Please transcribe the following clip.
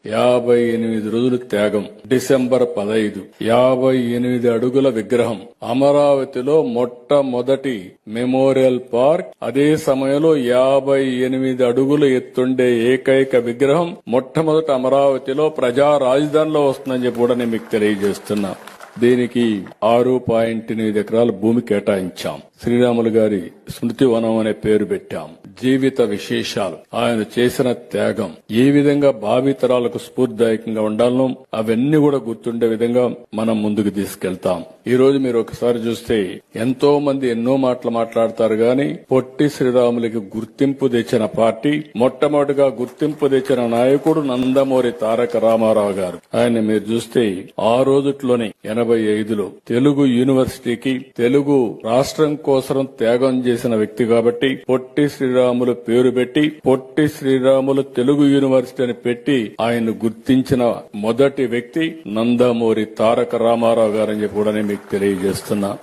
58 రోజులు త్యాగం. డిసెంబర్ 15 58 అడుగుల విగ్రహం అమరావతిలో మొట్టమొదటి మెమోరియల్ పార్క్. అదే సమయంలో 58 అడుగులు ఎత్తుండే ఏకైక విగ్రహం మొట్టమొదట అమరావతిలో ప్రజా రాజధానిలో వస్తుందని చెప్పి కూడా నేను మీకు తెలియజేస్తున్నా. దీనికి 6.8 ఎకరాల భూమి కేటాయించాం. శ్రీరాములు గారి స్మృతి వనం అనే పేరు పెట్టాం. జీవిత విశేషాలు, ఆయన చేసిన త్యాగం ఏ విధంగా భావితరాలకు స్ఫూర్తిదాయకంగా ఉండాలనో అవన్నీ కూడా గుర్తుండే విధంగా మనం ముందుకు తీసుకెళ్తాం. ఈ రోజు మీరు ఒకసారి చూస్తే ఎంతో మంది ఎన్నో మాటలు మాట్లాడతారు గాని పొట్టి శ్రీరాములకి గుర్తింపు తెచ్చిన పార్టీ, మొట్టమొదటిగా గుర్తింపు తెచ్చిన నాయకుడు నందమూరి తారక రామారావు గారు. ఆయన మీరు చూస్తే ఆ రోజుట్లోనే 85లో తెలుగు యూనివర్సిటీకి, తెలుగు రాష్ట్రం కోసం త్యాగం చేసిన వ్యక్తి కాబట్టి పొట్టి శ్రీరాములు పేరు పెట్టి పొట్టి శ్రీరాములు తెలుగు యూనివర్సిటీ అని పెట్టి ఆయన గుర్తించిన మొదటి వ్యక్తి నందమూరి తారక రామారావు గారని చెప్పి కూడా నేను మీకు తెలియజేస్తున్నా.